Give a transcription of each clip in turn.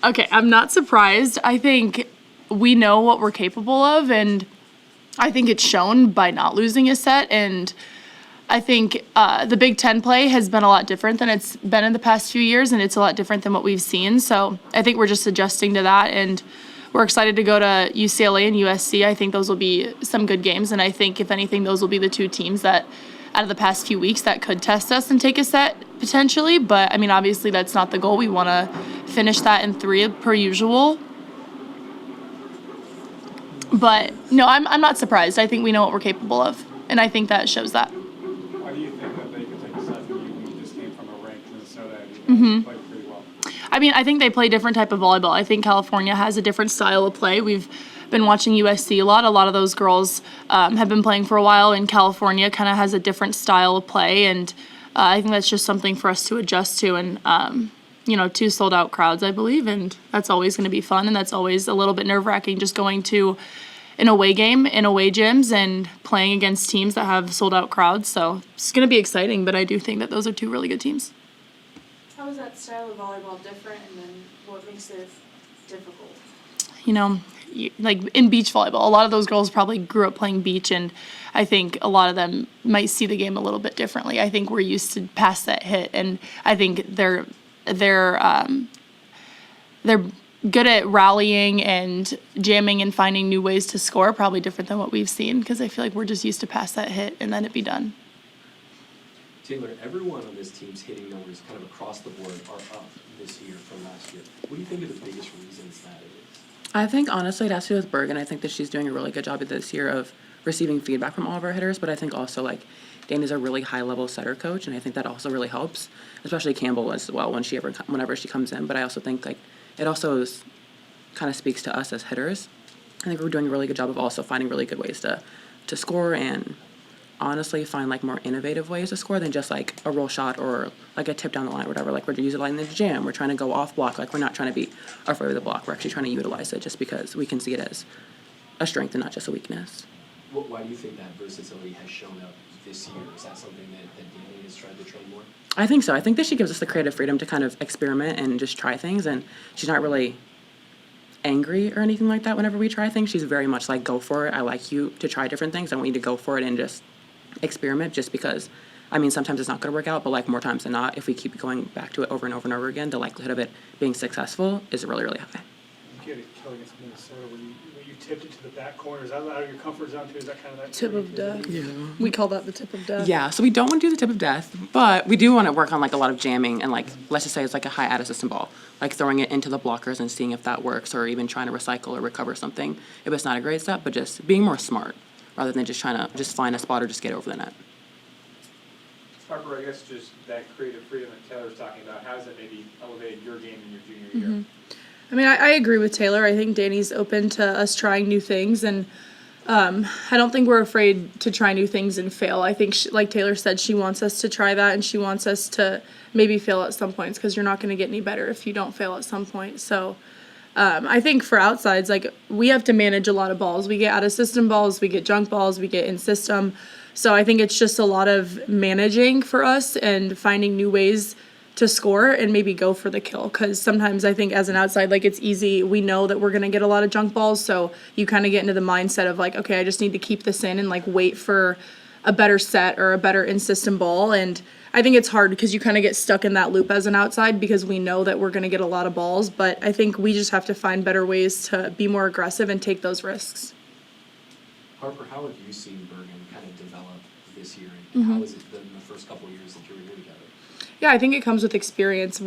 Okay, I'm not surprised. I think we know what we're capable of, and I think it's shown by not losing a set. And I think the Big Ten play has been a lot different than it's been in the past few years, and it's a lot different than what we've seen. So I think we're just adjusting to that, and we're excited to go to UCLA and USC. I think those will be some good games, and I think, if anything, those will be the two teams that, out of the past few weeks, that could test us and take a set potentially. But, I mean, obviously that's not the goal. We want to finish that in 3 per usual. But, no, I'm not surprised. I think we know what we're capable of, and I think that shows that. Why do you think that they could take a set from you when you just came from a ranked Minnesota and you played pretty well? I mean, I think they play a different type of volleyball. I think California has a different style of play. We've been watching USC a lot. A lot of those girls have been playing for a while, and California kind of has a different style of play, and I think that's just something for us to adjust to. And, 2 sold-out crowds, I believe, and that's always going to be fun, and that's always a little bit nerve-wracking just going to an away game in away gyms and playing against teams that have sold-out crowds. So it's going to be exciting, but I do think that those are 2 really good teams. How is that style of volleyball different, and then what makes it difficult? Like in beach volleyball, a lot of those girls probably grew up playing beach, and I think a lot of them might see the game a little bit differently. I think we're used to pass that hit, and I think they're good at rallying and jamming and finding new ways to score, probably different than what we've seen, because I feel like we're just used to pass that hit and then it be done. Taylor, everyone on this team's hitting numbers kind of across the board are up this year from last year. What do you think are the biggest reasons that is? I think, honestly, it has to do with Bergen. I think that she's doing a really good job this year of receiving feedback from all of our hitters, but I think also, Dani's a really high-level setter coach, and I think that also really helps, especially Campbell as well whenever she comes in. But I also think, it also kind of speaks to us as hitters. I think we're doing a really good job of also finding really good ways to score, and honestly find more innovative ways to score than just a roll shot or a tip down the line or whatever. We're utilizing the jam. We're trying to go off block. We're not trying to be afraid of the block. We're actually trying to utilize it just because we can see it as a strength and not just a weakness. Why do you think that versatility has shown up this year? Is that something that Dani has tried to train more? I think so. I think that she gives us the creative freedom to kind of experiment and just try things, and she's not really angry or anything like that whenever we try things. She's very much go for it. I like you to try different things. I want you to go for it and just experiment, just because, sometimes it's not going to work out, but more times than not, if we keep going back to it over and over and over again, the likelihood of it being successful is really, really high. You get it, Kelly, against Minnesota, where you tipped it to the back corner. Is that out of your comfort zone too? Is that kind of that Tip of death. Yeah. We call that the tip of death. Yeah, so we don't want to do the tip of death, but we do want to work on a lot of jamming and let's just say it's a high added system ball, throwing it into the blockers and seeing if that works, or even trying to recycle or recover something if it's not a great set, but just being more smart rather than just trying to just find a spot or just get over the net. Harper, I guess just that creative freedom that Taylor's talking about, how has it maybe elevated your game in your junior year? I agree with Taylor. I think Dani's open to us trying new things, and I don't think we're afraid to try new things and fail. I think, like Taylor said, she wants us to try that, and she wants us to maybe fail at some points, because you're not going to get any better if you don't fail at some point. So I think for outsides, we have to manage a lot of balls. We get out-of-system balls, we get junk balls, we get in-system. So I think it's just a lot of managing for us and finding new ways to score and maybe go for the kill, because sometimes I think as an outside, it's easy. We know that we're going to get a lot of junk balls, so you kind of get into the mindset of okay, I just need to keep this in and wait for a better set or a better in-system ball. And I think it's hard because you kind of get stuck in that loop as an outside, because we know that we're going to get a lot of balls, but I think we just have to find better ways to be more aggressive and take those risks. Harper, how have you seen Bergen kind of develop this year, and how has it been in the first couple of years that you were here together? Yeah, I think it comes with experience.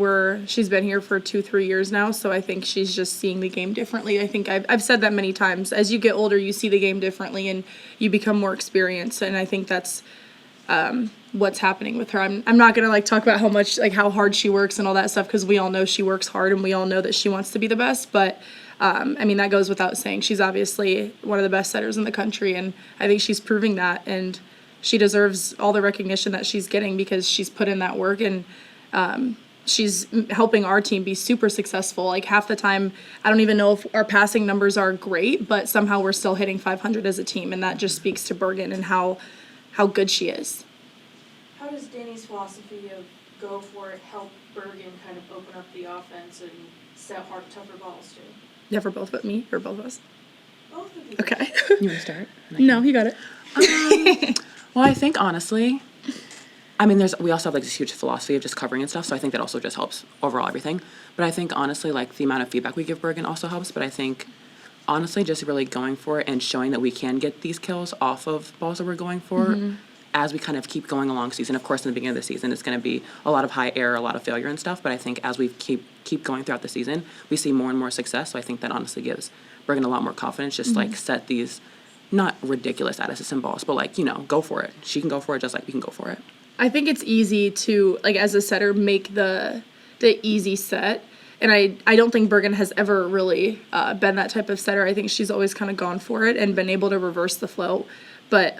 She's been here for 2-3 years now, so I think she's just seeing the game differently. I think I've said that many times. As you get older, you see the game differently and you become more experienced, and I think that's what's happening with her. I'm not gonna talk about how hard she works and all that stuff, because we all know she works hard and we all know that she wants to be the best, but that goes without saying. She's obviously one of the best setters in the country, and I think she's proving that, and she deserves all the recognition that she's getting because she's put in that work, and she's helping our team be super successful. Half the time, I don't even know if our passing numbers are great, but somehow we're still hitting 500 as a team, and that just speaks to Bergen and how good she is. How does Dani's philosophy of go for it help Bergen kind of open up the offense and set tougher balls too? Yeah, for both but me or both of us. Both of you. Okay. You want to start? No, you got it. Well, I think honestly, I mean, we also have like this huge philosophy of just covering and stuff, so I think that also just helps overall everything. But I think honestly, like the amount of feedback we give Bergen also helps. But I think honestly, just really going for it and showing that we can get these kills off of balls that we're going for as we kind of keep going along season. Of course, in the beginning of the season, it's going to be a lot of high error, a lot of failure and stuff. But I think as we keep going throughout the season, we see more and more success. So I think that honestly gives Bergen a lot more confidence. Just like set these not ridiculous out-of-system balls, but like, you know, go for it. She can go for it just like we can go for it. I think it's easy to, like, as a setter, make the easy set. And I don't think Bergen has ever really been that type of setter. I think she's always kind of gone for it and been able to reverse the flow. But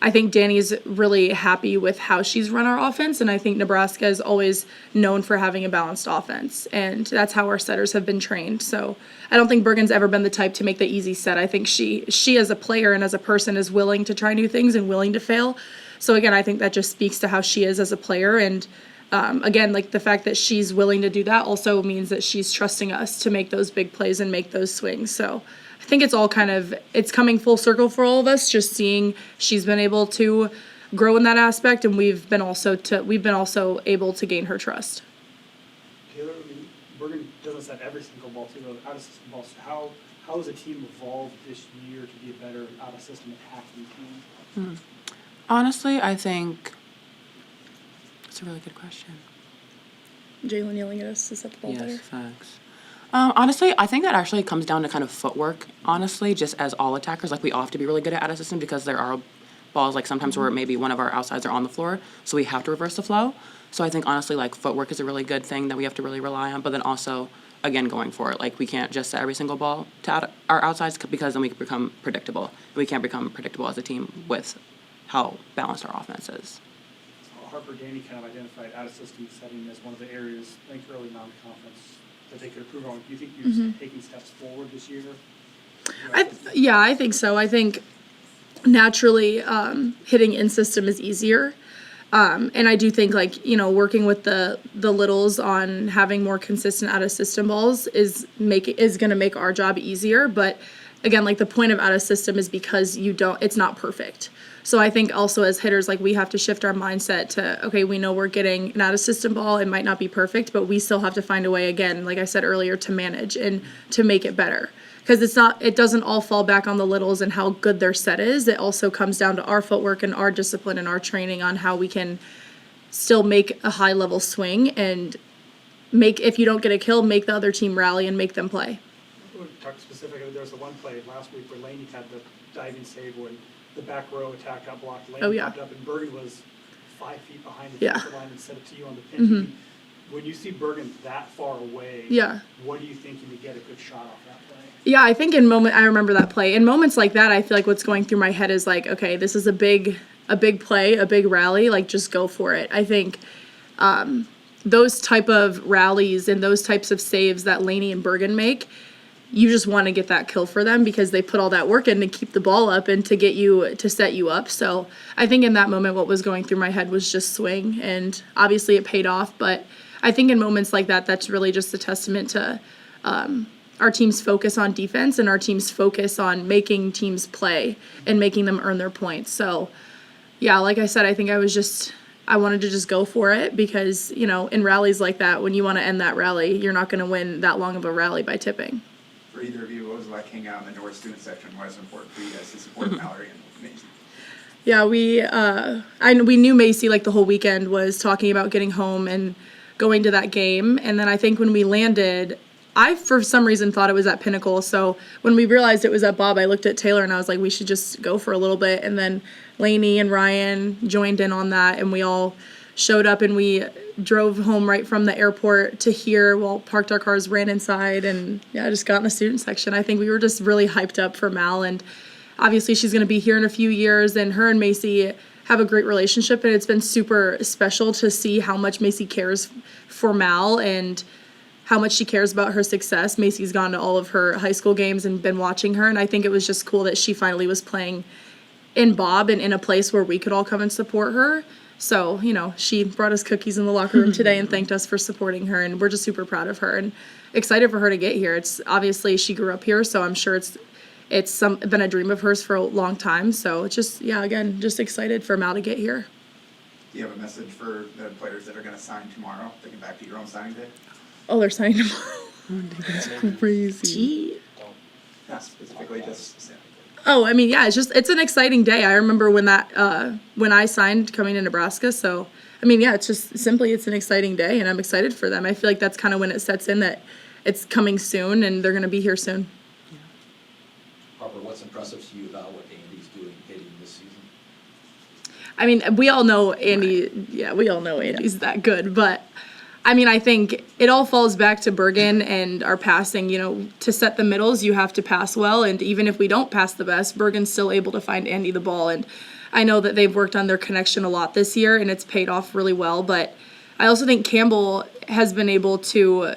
I think Dani's really happy with how she's run our offense. And I think Nebraska is always known for having a balanced offense. And that's how our setters have been trained. So I don't think Bergen's ever been the type to make the easy set. I think she as a player and as a person is willing to try new things and willing to fail. So again, I think that just speaks to how she is as a player. And again, like the fact that she's willing to do that also means that she's trusting us to make those big plays and make those swings. So I think it's all it's coming full circle for all of us, just seeing she's been able to grow in that aspect, and we've been also able to gain her trust. Taylor, I mean, Bergen doesn't set every single ball to go out of system balls. How has the team evolved this year to be a better out of system attacking team? Honestly, I think it's a really good question. Jalen yelling at us to set the ball better. Yes, facts. Honestly, I think that actually comes down to kind of footwork, honestly, just as all attackers. Like, we all have to be really good at out-of-system because there are balls, like, sometimes where maybe one of our outsides are on the floor, so we have to reverse the flow. So I think, honestly, like, footwork is a really good thing that we have to really rely on, but then also, again, going for it. Like, we can't just set every single ball to our outsides because then we can become predictable. We can't become predictable as a team with how balanced our offense is. Harper, Dani kind of identified out-of-system setting as one of the areas, I think, early non-conference that they could improve on. Do you think you're taking steps forward this year? I think so. I think naturally hitting in system is easier. And I do think, like, you know, working with the littles on having more consistent out-of-system balls is going to make our job easier. But again, like, the point of out-of-system is because it's not perfect. So I think also as hitters, like, we have to shift our mindset to, okay, we know we're getting an out-of-system ball. It might not be perfect, but we still have to find a way, again, like I said earlier, to manage and to make it better. Because it doesn't all fall back on the littles and how good their set is. It also comes down to our footwork and our discipline and our training on how we can still make a high-level swing and if you don't get a kill, make the other team rally and make them play. We'll talk specifically. There was the one play last week where Laney had the diving save when the back row attack got blocked. Laney popped up, and Bergen was 5 feet behind the defensive line and set it to you on the pin. When you see Bergen that far away, what do you think you would get a good shot off that play? Yeah, I think I remember that play. In moments like that, I feel like what's going through my head is like, okay, this is a big play, a big rally, like, just go for it. I think those type of rallies and those types of saves that Laney and Bergen make, you just want to get that kill for them because they put all that work in to keep the ball up and to set you up. So I think in that moment, what was going through my head was just swing, and obviously it paid off. But I think in moments like that, that's really just a testament to our team's focus on defense and our team's focus on making teams play and making them earn their points. So yeah, like I said, I think I wanted to just go for it because, you know, in rallies like that, when you want to end that rally, you're not going to win that long of a rally by tipping. For either of you, what was it like hanging out in the Norris student section? Why is it important for you guys to support Mallory and Macy? Yeah, we knew Macy, like, the whole weekend was talking about getting home and going to that game. And then I think when we landed, I, for some reason, thought it was at Pinnacle. So when we realized it was at Bob, I looked at Taylor and I was like, we should just go for a little bit. And then Laney and Ryan joined in on that, and we all showed up, and we drove home right from the airport to here. Well, parked our cars, ran inside, and just got in the student section. I think we were just really hyped up for Mal, and obviously she's going to be here in a few years, and her and Macy have a great relationship, and it's been super special to see how much Macy cares for Mal and how much she cares about her success. Macy's gone to all of her high school games and been watching her, and I think it was just cool that she finally was playing in Bob and in a place where we could all come and support her. So, you know, she brought us cookies in the locker room today and thanked us for supporting her, and we're just super proud of her and excited for her to get here. It's obviously she grew up here, so I'm sure it's been a dream of hers for a long time. So it's just, yeah, again, just excited for Mal to get here. Do you have a message for the players that are gonna sign tomorrow, thinking back to your own signing day? Oh, they're signing tomorrow. That's crazy. Gee. Not specifically, just, Oh, I mean, yeah, it's an exciting day. I remember when I signed coming to Nebraska. So, I mean, yeah, it's just simply, it's an exciting day, and I'm excited for them. I feel like that's kind of when it sets in that it's coming soon and they're going to be here soon. Harper, what's impressive to you about what Andi's doing hitting this season? I mean, we all know Andi, yeah, we all know Andi's that good, but I mean, I think it all falls back to Bergen and our passing. You know, to set the middles, you have to pass well, and even if we don't pass the best, Bergen's still able to find Andi the ball. And I know that they've worked on their connection a lot this year, and it's paid off really well, but I also think Campbell has been able to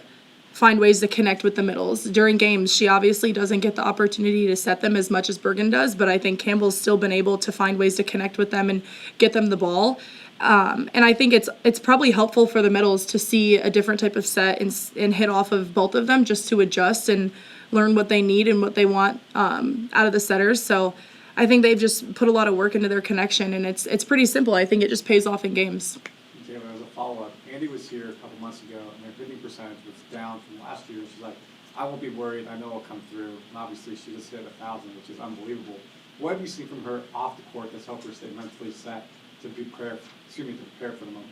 find ways to connect with the middles. During games, she obviously doesn't get the opportunity to set them as much as Bergen does, but I think Campbell's still been able to find ways to connect with them and get them the ball. And I think it's probably helpful for the middles to see a different type of set and hit off of both of them just to adjust and learn what they need and what they want out of the setters. So I think they've just put a lot of work into their connection, and it's pretty simple. I think it just pays off in games. Taylor, as a follow-up, Andi was here a couple months ago, and their hitting percentage was down from last year. She's like, I won't be worried. I know it'll come through. And obviously, she just hit 1,000, which is unbelievable. What have you seen from her off the court that's helped her stay mentally set to prepare for the moment?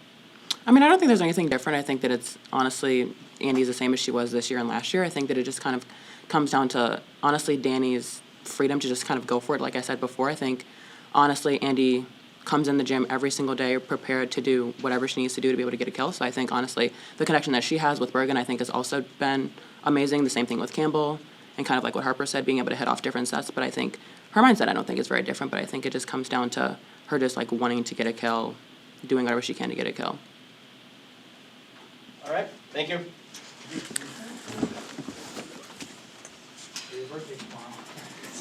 I mean, I don't think there's anything different. I think that it's honestly, Andi's the same as she was this year and last year. I think that it just kind of comes down to, honestly, Dani's freedom to just kind of go for it. Like I said before, I think, honestly, Andi comes in the gym every single day prepared to do whatever she needs to do to be able to get a kill. So I think, honestly, the connection that she has with Bergen, I think, has also been amazing. The same thing with Campbell, and kind of like what Harper said, being able to hit off different sets. But I think her mindset, I don't think is very different, but I think it just comes down to her just like wanting to get a kill, doing whatever she can to get a kill. All right, thank you. Your birthday tomorrow.